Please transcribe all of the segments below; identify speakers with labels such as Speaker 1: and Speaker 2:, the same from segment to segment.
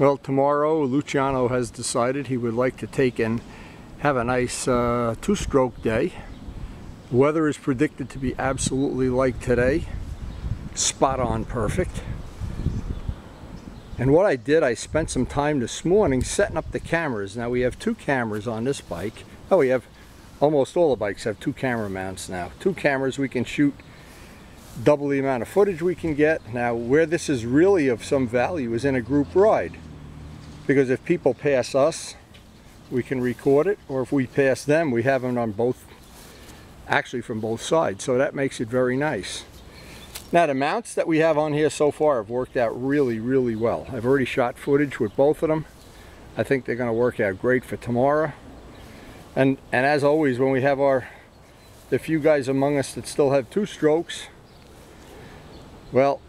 Speaker 1: Well, tomorrow Luciano has decided he would like to take and have a nice two-stroke day. The weather is predicted to be absolutely like today. Spot on perfect. And what I did, I spent some time this morning setting up the cameras. Now we have two cameras on this bike. Oh, we have, almost all the bikes have two camera mounts now. Two cameras, we can shoot double the amount of footage we can get. Now where this is really of some value is in a group ride, because if people pass us, we can record it, or if we pass them, we have them on both, actually from both sides, so that makes it very nice. Now the mounts that we have on here so far have worked out really well. I've already shot footage with both of them. I think they're going to work out great for tomorrow. And as always, when we have the few guys among us that still have two strokes, well,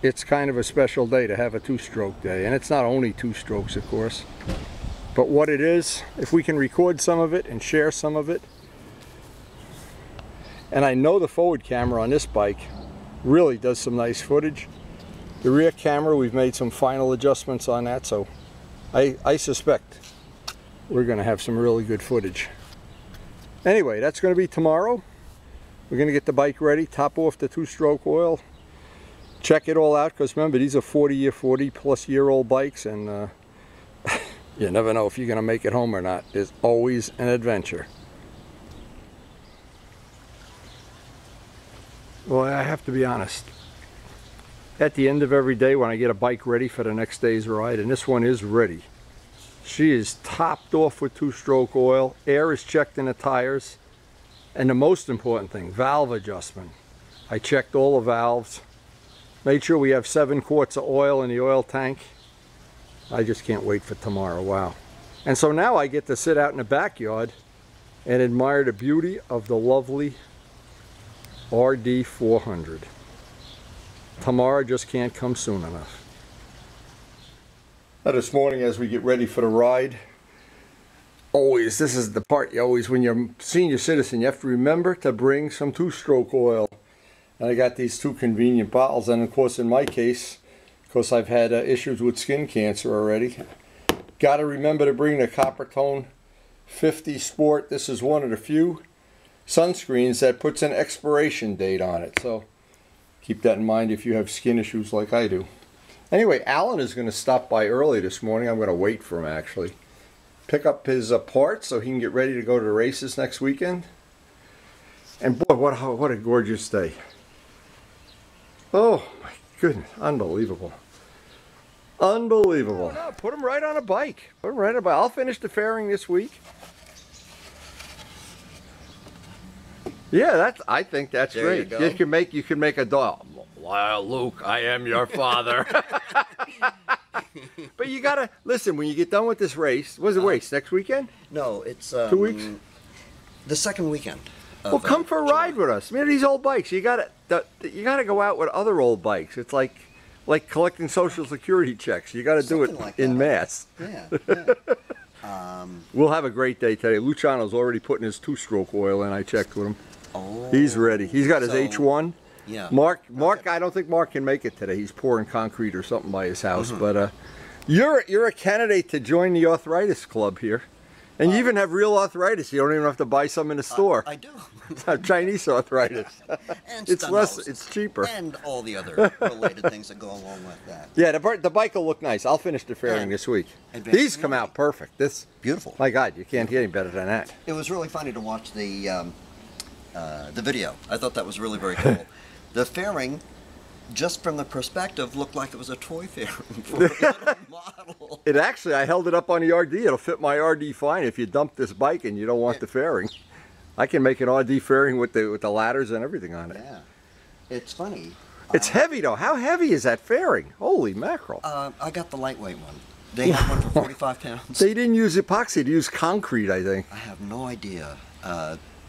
Speaker 1: it's kind of a special day to have a two-stroke day. And it's not only two strokes, of course, but what it is, if we can record some of it and share some of it. And I know the forward camera on this bike really does some nice footage. The rear camera, we've made some final adjustments on that, so I suspect we're going to have some really good footage. Anyway, that's going to be tomorrow. We're going to get the bike ready, top off the two-stroke oil, check it all out, because remember, these are 40-plus-year-old bikes, and you never know if you're going to make it home or not. There's always an adventure. Well, I have to be honest. At the end of every day when I get a bike ready for the next day's ride, and this one is ready, she is topped off with two-stroke oil, air is checked in the tires, and the most important thing, valve adjustment. I checked all the valves, made sure we have 7 quarts of oil in the oil tank. I just can't wait for tomorrow, wow. And so now I get to sit out in the backyard and admire the beauty of the lovely RD 400. Tomorrow just can't come soon enough. Now this morning, as we get ready for the ride, always, this is the part you always, when you're a senior citizen, you have to remember to bring some two-stroke oil. And I got these 2 convenient bottles, and of course in my case, because I've had issues with skin cancer already, got to remember to bring the Coppertone 50 Sport. This is one of the few sunscreens that puts an expiration date on it, so keep that in mind if you have skin issues like I do. Anyway, Alan is going to stop by early this morning. I'm going to wait for him actually. Pick up his parts so he can get ready to go to the races next weekend. And boy, what a gorgeous day. Oh my goodness, unbelievable. Unbelievable. No, put him right on a bike. Put him right on a bike. I'll finish the fairing this week. Yeah, I think that's great. You can make a dog. Well, Luke, I am your father. But you gotta listen when you get done with this race. What's the race next weekend?
Speaker 2: No, it's
Speaker 1: 2 weeks.
Speaker 2: The second weekend.
Speaker 1: Well, come for a ride with us. I mean, these old bikes. You gotta go out with other old bikes. It's like collecting Social Security checks. You gotta do it in mass. Yeah. We'll have a great day today. Luciano's already putting his two-stroke oil in. I checked with him.
Speaker 2: Oh,
Speaker 1: he's ready. He's got his H1.
Speaker 2: Yeah.
Speaker 1: Mark. Okay. I don't think Mark can make it today. He's pouring concrete or something by his house. But you're a candidate to join the arthritis club here, and you even have real arthritis. You don't even have to buy some in the store.
Speaker 2: I do.
Speaker 1: Chinese arthritis.
Speaker 2: And
Speaker 1: it's less. It's cheaper.
Speaker 2: And all the other related things that go along with that.
Speaker 1: Yeah, the bike will look nice. I'll finish the fairing this week. These come out perfect. This
Speaker 2: beautiful.
Speaker 1: My God, you can't get any better than that.
Speaker 2: It was really funny to watch the video. I thought that was really very cool. The fairing, just from the perspective, looked like it was a toy fairing for a little model.
Speaker 1: It actually, I held it up on the RD. It'll fit my RD fine if you dump this bike and you don't want the fairing. I can make an RD fairing with the ladders and everything on it.
Speaker 2: Yeah, it's funny.
Speaker 1: It's heavy though. How heavy is that fairing? Holy mackerel!
Speaker 2: I got the lightweight one. They have one for 45 pounds.
Speaker 1: They didn't use epoxy; they used concrete, I think.
Speaker 2: I have no idea.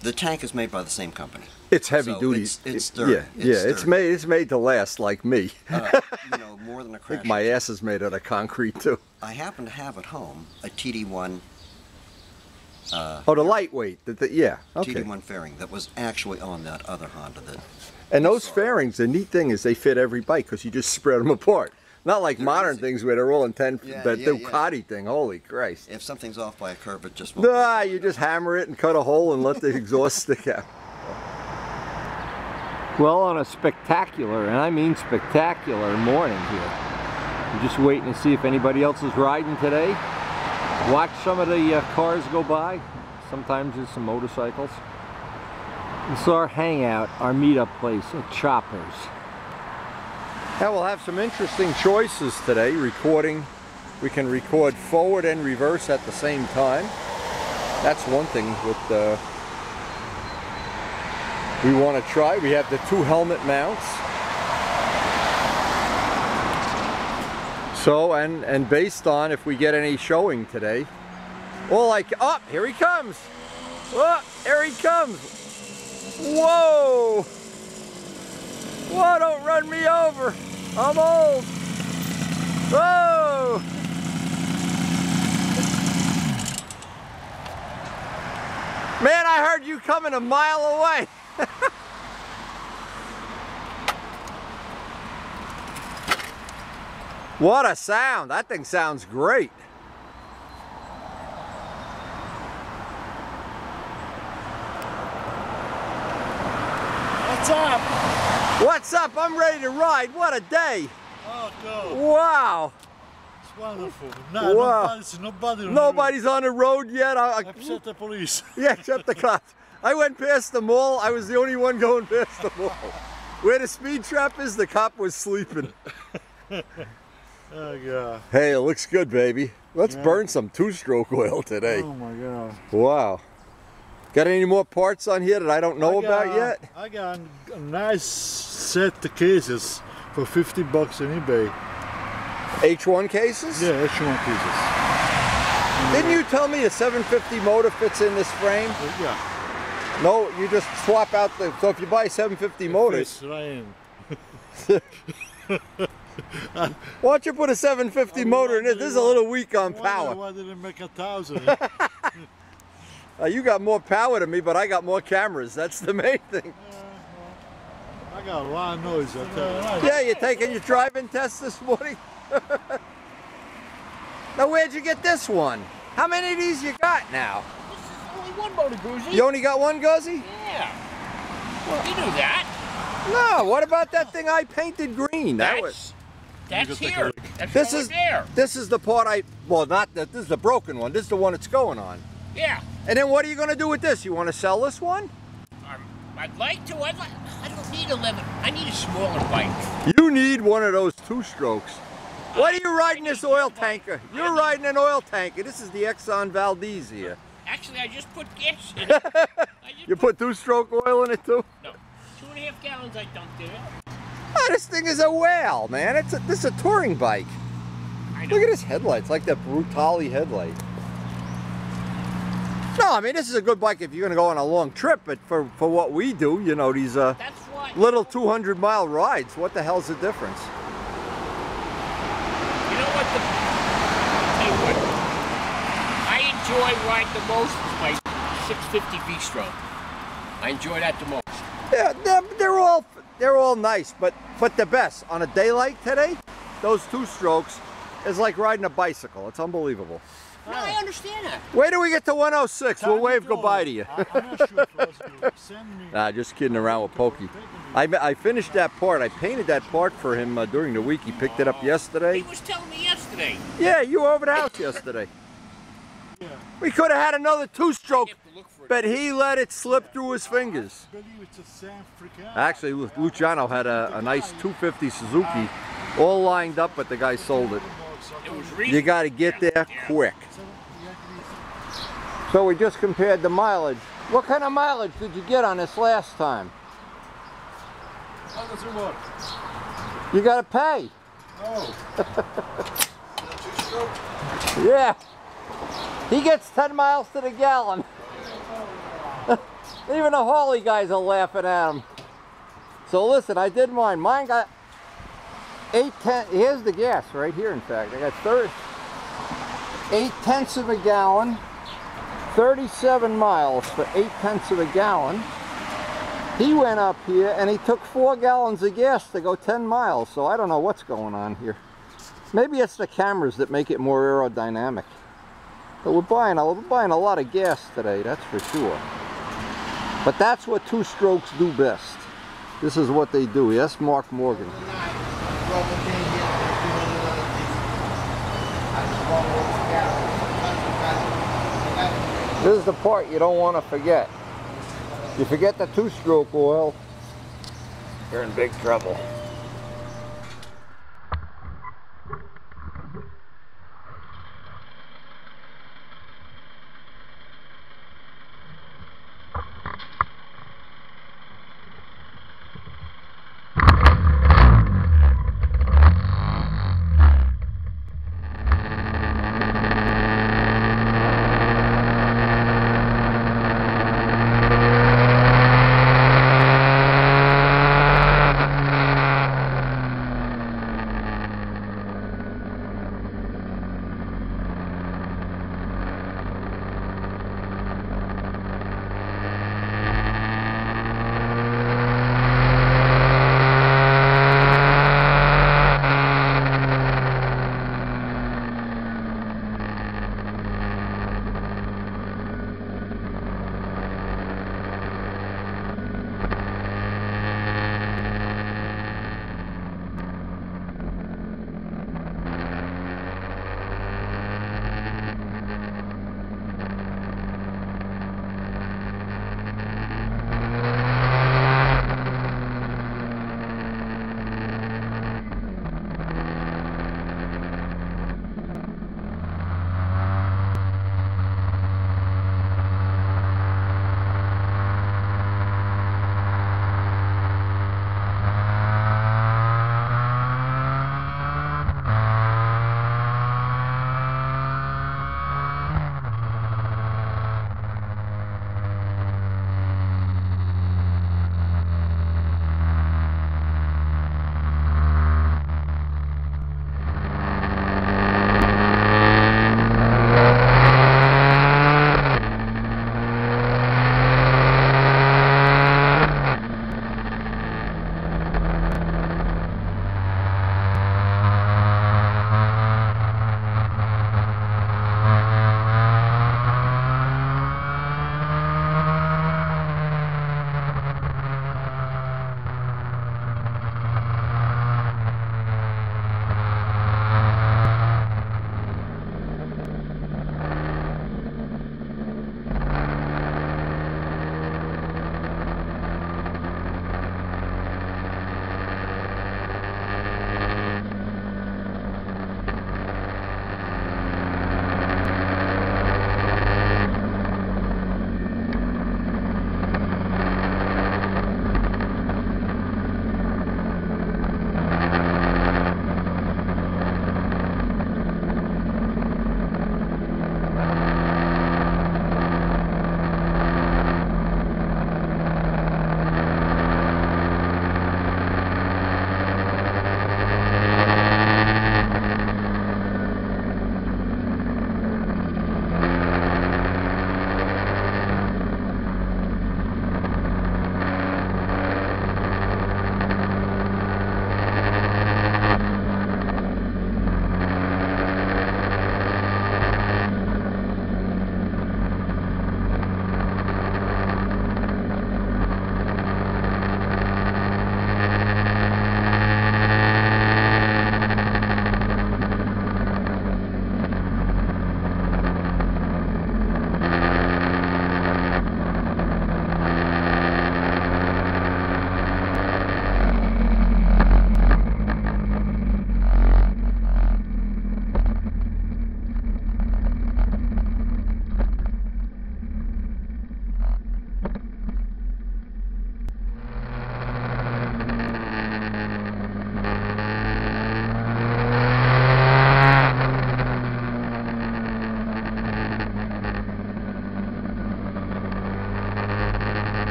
Speaker 2: The tank is made by the same company.
Speaker 1: It's heavy duty.
Speaker 2: It's sturdy.
Speaker 1: It's made to last like me.
Speaker 2: You know, more than a crash.
Speaker 1: I think my ass is made out of concrete too.
Speaker 2: I happen to have at home a TD1.
Speaker 1: Oh, the lightweight. Yeah. Okay.
Speaker 2: TD1 fairing that was actually on that other Honda.
Speaker 1: And those fairings, the neat thing is they fit every bike because you just spread them apart. Not like modern
Speaker 2: easy.
Speaker 1: things where they're all in 10,
Speaker 2: Yeah,
Speaker 1: that
Speaker 2: yeah,
Speaker 1: Ducati thing, holy Christ.
Speaker 2: If something's off by a curve, it just won't.
Speaker 1: Nah, you just hammer it and cut a hole and let the exhaust stick out. Well, on a spectacular, and I mean spectacular, morning here. I'm just waiting to see if anybody else is riding today. Watch some of the cars go by. Sometimes there's some motorcycles. This is our hangout, our meetup place at Choppers. Now we'll have some interesting choices today, recording. We can record forward and reverse at the same time. That's one thing with we want to try. We have the 2 helmet mounts. So, and based on if we get any showing today, well, like, oh, here he comes. Oh, here he comes. Whoa. Whoa, don't run me over. I'm old. Whoa. Man, I heard you coming a mile away. What a sound. That thing sounds great.
Speaker 3: What's up?
Speaker 1: What's up? I'm ready to ride. What a day.
Speaker 3: Oh, God.
Speaker 1: Wow.
Speaker 3: It's wonderful. No,
Speaker 1: Wow. Nobody's on the road yet.
Speaker 3: Except the police.
Speaker 1: Yeah, except the cops. I went past the mall. I was the only one going past the mall. Where the speed trap is, the cop was sleeping.
Speaker 3: Oh, God.
Speaker 1: Hey, it looks good, baby. Let's burn some 2-stroke oil today.
Speaker 3: Oh, my God.
Speaker 1: Wow. Got any more parts on here that I don't know about yet?
Speaker 3: I got a nice set of cases for $50 on eBay.
Speaker 1: H1 cases?
Speaker 3: Yeah, H1 cases.
Speaker 1: Didn't you tell me a 750 motor fits in this frame?
Speaker 3: Yeah.
Speaker 1: No, you just swap out the... So if you buy a 750 motor...
Speaker 3: Fits right in.
Speaker 1: Why don't you put a 750 motor in it? This is a little weak on power.
Speaker 3: Why did it make 1,000?
Speaker 1: You got more power than me, but I got more cameras. That's the main thing.
Speaker 3: I got a lot of noise, I tell you.
Speaker 1: Yeah, you're taking your driving test this morning? Now, where'd you get this one? How many of these you got now?
Speaker 4: This is only one motor, Guzzi.
Speaker 1: You only got one, Guzzi?
Speaker 4: Yeah. You knew that.
Speaker 1: No, what about that thing I painted green?
Speaker 4: That's here. That's
Speaker 1: This
Speaker 4: over
Speaker 1: is
Speaker 4: there.
Speaker 1: This is the part well, not that, this is the broken one. This is the one that's going on.
Speaker 4: Yeah.
Speaker 1: And then what are you going to do with this? You want to sell this one?
Speaker 4: I'd like to. I don't need 11. I need a smaller bike.
Speaker 1: You need one of those 2-strokes. What are you riding this oil tanker? You're riding an oil tanker. This is the Exxon Valdez here.
Speaker 4: Actually, I just put gas in it.
Speaker 1: You put 2-stroke oil in it too?
Speaker 4: No. 2.5 gallons I dumped in it.
Speaker 1: Oh, this thing is a whale, man. This is a touring bike.
Speaker 4: I know.
Speaker 1: Look at his headlights, like that Brutale headlight. No, I mean, this is a good bike if you're going to go on a long trip, but for what we do, you know, these
Speaker 4: That's why.
Speaker 1: little 200-mile rides, what the hell's the difference?
Speaker 4: You know what? I'll tell you what. I enjoy riding the most with my 650 V-stroke. I enjoy that the most.
Speaker 1: Yeah, they're all nice, but the best on a day like today, those 2-strokes is like riding a bicycle. It's unbelievable.
Speaker 4: No, I understand that.
Speaker 1: Wait till we get to 106. We'll wave goodbye to you.
Speaker 3: I'm not sure if it was you. Send me.
Speaker 1: Nah, just kidding around with Pokey. I finished that part. I painted that part for him during the week. He picked it up yesterday.
Speaker 4: He was telling me yesterday.
Speaker 1: Yeah, you were over the house yesterday.
Speaker 3: Yeah.
Speaker 1: We could have had another 2-stroke,
Speaker 4: I have to look for it.
Speaker 1: but he let it slip through his fingers.
Speaker 3: I believe it's a San African.
Speaker 1: Actually, Luciano had a nice 250 Suzuki all lined up, but the guy sold it.
Speaker 4: It was
Speaker 1: You
Speaker 4: recent.
Speaker 1: got to get there quick. So we just compared the mileage. What kind of mileage did you get on this last time?
Speaker 3: How does it work?
Speaker 1: You got to pay.
Speaker 3: Oh.
Speaker 1: Yeah. He gets 10 miles to the gallon. Even the Harley guys are laughing at him. So listen, I did mine. Mine got 8/10. Here's the gas right here, in fact. I got 8/10 of a gallon, 37 miles for 8/10 of a gallon. He went up here and he took 4 gallons of gas to go 10 miles. So I don't know what's going on here. Maybe it's the cameras that make it more aerodynamic. But we're buying a lot of gas today, that's for sure. But that's what two-strokes do best. This is what they do. Yes, Mark Morgan. This is the part you don't want to forget. You forget the two-stroke oil, you're in big trouble.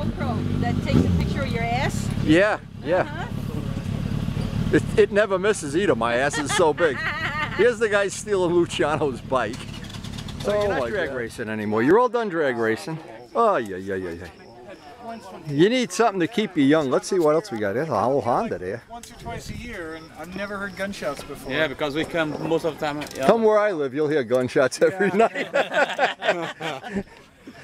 Speaker 5: GoPro that takes a picture of your ass?
Speaker 1: Yeah, yeah. It never misses either. My ass is so big. Here's the guy stealing Luciano's bike. So you're not drag racing anymore. You're all done drag racing. Oh, yeah. You need something to keep you young. Let's see what else we got. There's a whole Honda there.
Speaker 6: Once or twice a year, and I've never heard gunshots before.
Speaker 7: Yeah, because we come most of the time. Yeah.
Speaker 1: Come where I live, you'll hear gunshots every night.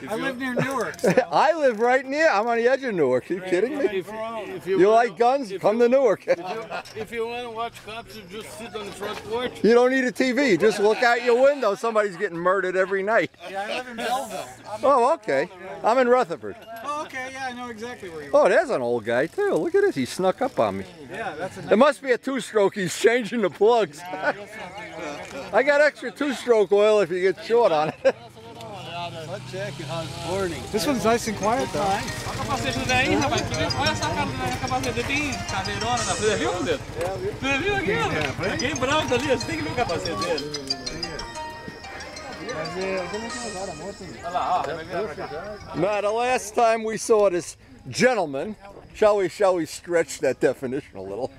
Speaker 6: I live near Newark. So.
Speaker 1: I live right near. I'm on the edge of Newark. Are you kidding me?
Speaker 7: If
Speaker 1: You like guns? Come to Newark.
Speaker 7: If you want to watch cops, you just sit on the front porch.
Speaker 1: You don't need a TV. You just look out your window. Somebody's getting murdered every night.
Speaker 6: Yeah, I live in Belleville.
Speaker 1: Oh, okay. I'm in Rutherford.
Speaker 6: Oh, okay. Yeah, I know exactly where you are.
Speaker 1: Oh, there's an old guy too. Look at this. He snuck up on me.
Speaker 6: Yeah, that's a nice.
Speaker 1: It must be a two-stroke. He's changing the plugs. I got extra two-stroke oil if you get short on it.
Speaker 6: This one's nice and quiet though.
Speaker 1: Now, the last time we saw this gentleman, shall we stretch that definition a little?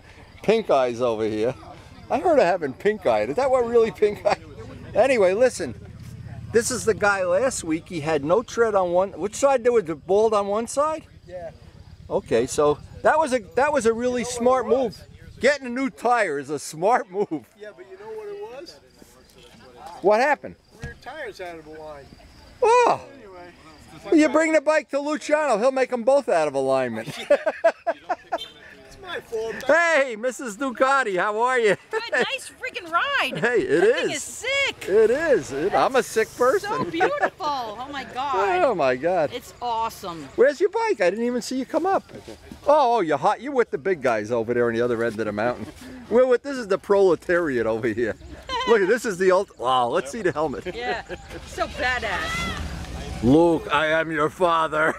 Speaker 1: Pink eyes over here. I heard of having pink eye. Is that what really pink eye? Anyway, listen. This is the guy last week. He had no tread on one. Which side? There was the bald on one side.
Speaker 6: Yeah.
Speaker 1: Okay, so that was a really smart move. Getting a new tire is a smart move.
Speaker 3: Yeah, but you know what it was?
Speaker 1: What happened?
Speaker 3: Rear tires out of line.
Speaker 1: Oh.
Speaker 3: Anyway.
Speaker 1: Well, you bring the bike to Luciano. He'll make them both out of alignment.
Speaker 3: It's my fault.
Speaker 1: Hey, Mrs. Ducati, how are you?
Speaker 5: Good, nice freaking ride.
Speaker 1: Hey, it
Speaker 5: That thing
Speaker 1: is.
Speaker 5: is sick.
Speaker 1: It is. I'm a sick person.
Speaker 5: So beautiful. Oh my God.
Speaker 1: Oh my God.
Speaker 5: It's awesome.
Speaker 1: Where's your bike? I didn't even see you come up. Oh, you're hot. You're with the big guys over there on the other end of the mountain. This is the proletariat over here. Look, this is the old. Wow, let's see the helmet.
Speaker 5: Yeah. So badass.
Speaker 1: Luke, I am your father.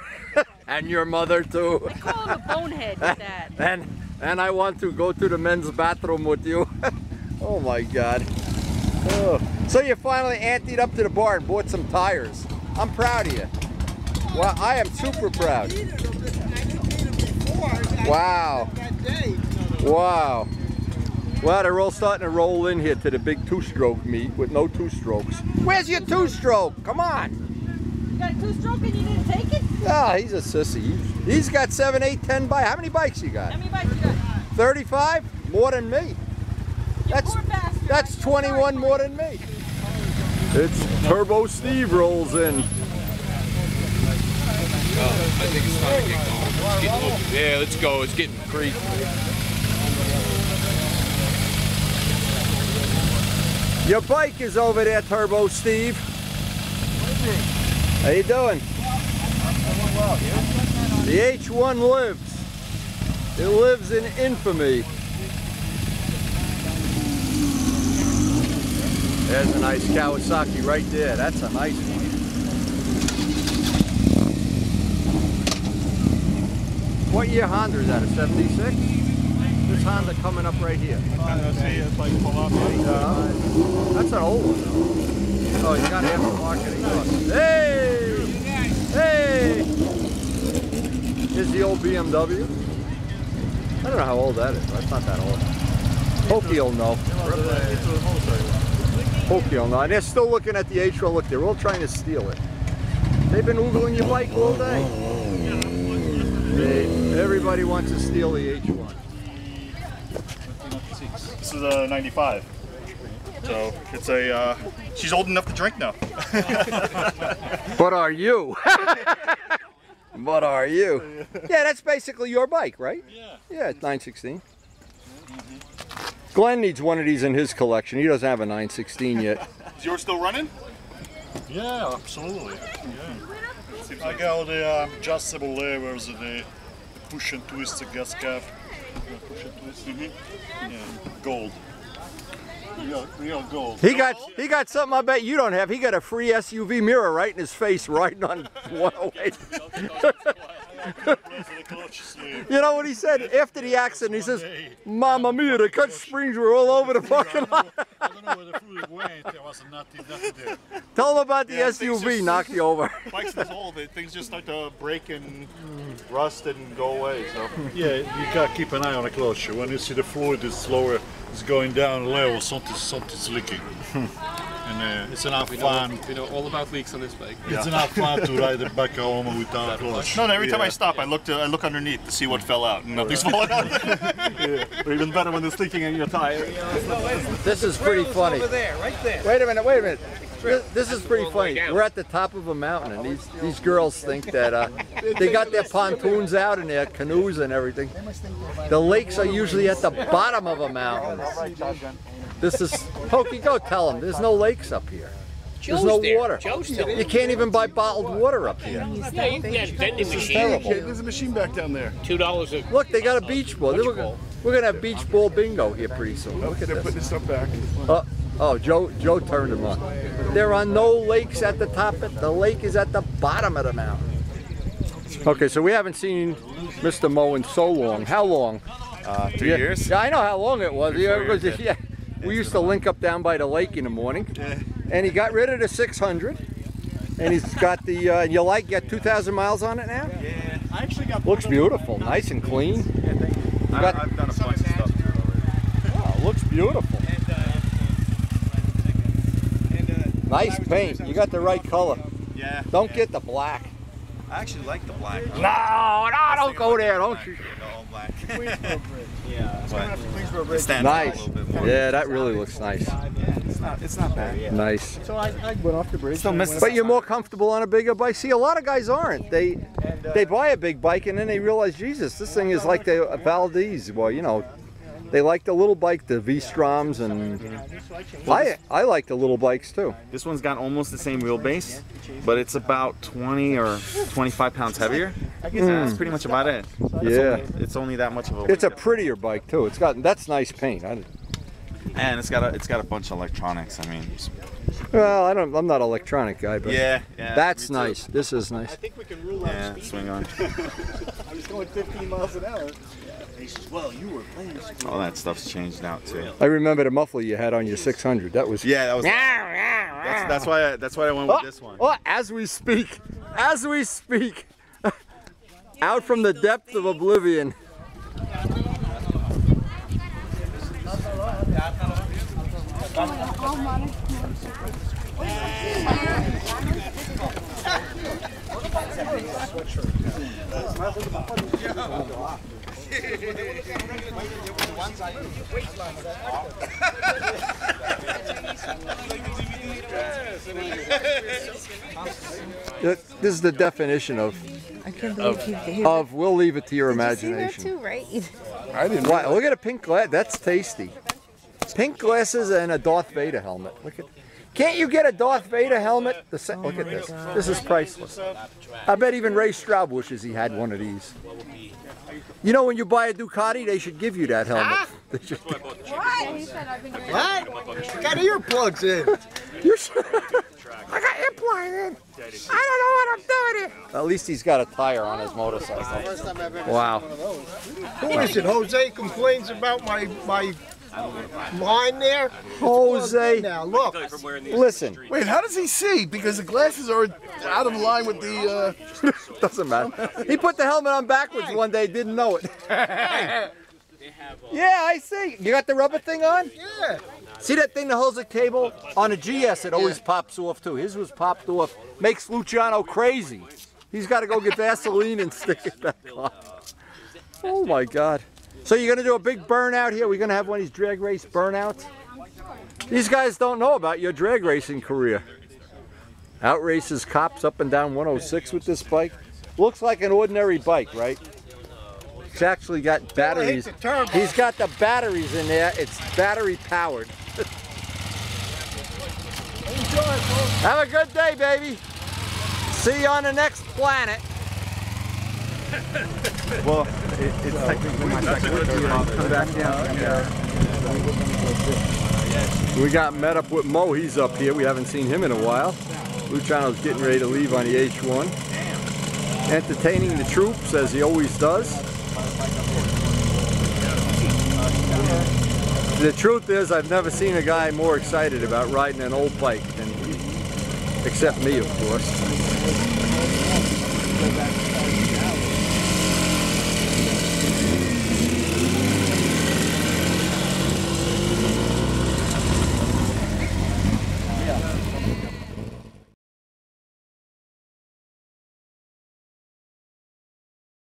Speaker 1: And your mother too.
Speaker 5: I call him a bonehead with that.
Speaker 1: And I want to go to the men's bathroom with you. Oh my God. Oh. So you finally anteed up to the bar and bought some tires. I'm proud of you. Well, I am super proud. Wow. Wow. Well, they're all starting to roll in here to the big two-stroke meet with no two-strokes. Where's your two-stroke? Come on.
Speaker 5: You got a two-stroke and you didn't take it?
Speaker 1: Ah, he's a sissy. He's got 7, 8, 10 bikes. How many bikes you got?
Speaker 5: How many bikes you got?
Speaker 1: 35? More than me. That's 21 more than me. It's Turbo Steve rolls in.
Speaker 7: I think it's time to get going. Yeah, let's go. It's getting creepy.
Speaker 1: Your bike is over there, Turbo Steve. How you doing? The H1 lives. It lives in infamy. There's a nice Kawasaki right there. That's a nice one. What year Honda is that? A 76? This Honda coming up right here. That's an old one though. Oh, you got half the marketing cost. Hey! Hey! Here's the old BMW. I don't know how old that is. That's not that old. Hope you'll know. Hope you'll know. And they're still looking at the H1. Look, they're all trying to steal it. They've been oogling your bike all day. Everybody wants to steal the H1.
Speaker 8: This is a 95. So it's a, she's old enough to drink now.
Speaker 1: But are you? But are you? Yeah, that's basically your bike, right?
Speaker 8: Yeah.
Speaker 1: Yeah, it's 916. Glenn needs one of these in his collection. He doesn't have a 916 yet.
Speaker 8: Is yours still running?
Speaker 3: Yeah, absolutely. Yeah.
Speaker 8: I got the adjustable levers, the push and twist, the gas cap. Push and twist. Yeah, gold. Real gold.
Speaker 1: He got something I bet you don't have. He got a free SUV mirror right in his face riding on 108.
Speaker 8: the clutch sleeve.
Speaker 1: You know what he said after the accident? He says, "Mamma mia, the clutch springs were all over the parking lot."
Speaker 8: I don't know where the fluid went. There was nothing there.
Speaker 1: Tell him about the
Speaker 9: Yeah, things
Speaker 1: SUV
Speaker 9: just-
Speaker 1: knocked you over.
Speaker 9: Bikes this old, things just start to break and rust and go away. So
Speaker 8: Yeah, you gotta keep an eye on the clutch. When you see the fluid is slower, it's going down level, something's leaking. And it's enough fun.
Speaker 7: We know all about leaks on this bike.
Speaker 8: It's enough fun to ride the back home without clutch.
Speaker 9: no, every time I stop, I look underneath to see what fell out, and nothing's falling out. Or even better when it's leaking in your tire.
Speaker 1: This is pretty funny.
Speaker 6: Over there, right there.
Speaker 1: Wait a minute. This is pretty funny. We're at the top of a mountain, and these girls think that they got their pontoons out and their canoes and everything. The lakes are usually at the bottom of a mountain. This is Pokey. Go tell them there's no lakes up here. There's no water.
Speaker 4: Joe's still
Speaker 1: You can't even buy bottled water up here.
Speaker 4: Yeah, you can get a vending machine.
Speaker 1: Terrible.
Speaker 9: There's a machine back down there.
Speaker 4: $2 a.
Speaker 1: Look, they got a beach ball. We're gonna have beach ball bingo here pretty soon. Look at
Speaker 9: They're
Speaker 1: this.
Speaker 9: putting this stuff back.
Speaker 1: Oh, Joe turned them on. There are no lakes at the top. The lake is at the bottom of the mountain. Okay, so we haven't seen Mr. Moe in so long. How long?
Speaker 9: 3 years.
Speaker 1: Yeah, I know how long it was.
Speaker 9: 3,
Speaker 1: Yeah,
Speaker 9: 4
Speaker 1: it was-
Speaker 9: years.
Speaker 1: yeah. We used to link up down by the lake in the morning. And he got rid of the 600. And he's got the, you got 2,000 miles on it now?
Speaker 9: Yeah, I actually got.
Speaker 1: Looks beautiful, nice and clean.
Speaker 9: I've done a bunch of stuff to it already.
Speaker 1: Oh, looks beautiful. Nice paint. You got the right color.
Speaker 9: Yeah.
Speaker 1: Don't get the black.
Speaker 9: I actually like the black.
Speaker 1: No, don't go there. Don't you?
Speaker 9: All black.
Speaker 6: Yeah.
Speaker 9: But it stands out a
Speaker 1: Nice.
Speaker 9: little bit more.
Speaker 1: Yeah, that really looks nice.
Speaker 9: Yeah, it's not bad.
Speaker 1: Nice.
Speaker 6: So I went off the bridge.
Speaker 9: Still missing.
Speaker 1: But you're more comfortable on a bigger bike. See, a lot of guys aren't. They buy a big bike and then they realize, Jesus, this thing is like the Valdez. Well, you know, they like the little bike, the V-Stroms, and I like the little bikes too.
Speaker 10: This one's got almost the same wheelbase, but it's about 20 or 25 pounds heavier. That's pretty much about it.
Speaker 1: Yeah.
Speaker 10: It's only that much of a.
Speaker 1: It's a prettier bike too. That's nice paint.
Speaker 10: And it's got a bunch of electronics. I mean.
Speaker 1: Well, I'm not an electronic guy, but
Speaker 10: Yeah.
Speaker 1: that's nice. This is nice.
Speaker 6: I think we can rule
Speaker 10: Yeah,
Speaker 6: out speed.
Speaker 10: swing on.
Speaker 6: I was going 15 miles an hour. He says, well, you were playing.
Speaker 10: All that stuff's changed out too.
Speaker 1: I remember the muffler you had on your 600. That was.
Speaker 10: Yeah, that was. That's why I went with this one.
Speaker 1: Oh, as we speak, out from the depth of oblivion. This is the definition of we'll leave it to your imagination.
Speaker 11: Too, right?
Speaker 1: I didn't. Wow, look at a pink glass. That's tasty. Pink glasses and a Darth Vader helmet. Look at. Can't you get a Darth Vader helmet? Look at this. This is priceless. I bet even Ray Straub wishes he had one of these. You know, when you buy a Ducati, they should give you that helmet. They should.
Speaker 6: What? Got earplugs in.
Speaker 1: You're sure? I got earplugs in. I don't know what I'm doing here. At least he's got a tire on his motorcycle. Wow.
Speaker 6: Who is it? Jose complains about my line there.
Speaker 1: Jose.
Speaker 6: Now look.
Speaker 1: Listen.
Speaker 9: Wait, how does he see? Because the glasses are out of line with the.
Speaker 1: Doesn't matter. He put the helmet on backwards one day, didn't know it. Yeah, I see. You got the rubber thing on?
Speaker 6: Yeah.
Speaker 1: See that thing that holds the cable? On a GS, it always pops off too. His was popped off. Makes Luciano crazy. He's got to go get Vaseline and stick it back on. Oh my God. So you're going to do a big burnout here? We're going to have one of these drag race burnouts? These guys don't know about your drag racing career. Outraces cops up and down 106 with this bike. Looks like an ordinary bike, right? It's actually got batteries. He's got the batteries in there. It's battery powered. Have a good day, baby. See you on the next planet.
Speaker 10: Well, it's technically my second year. I'll come back down.
Speaker 1: We got met up with Mo. He's up here. We haven't seen him in a while. Luciano's getting ready to leave on the H1. entertaining the troops as he always does. The truth is, I've never seen a guy more excited about riding an old bike than he, except me, of course.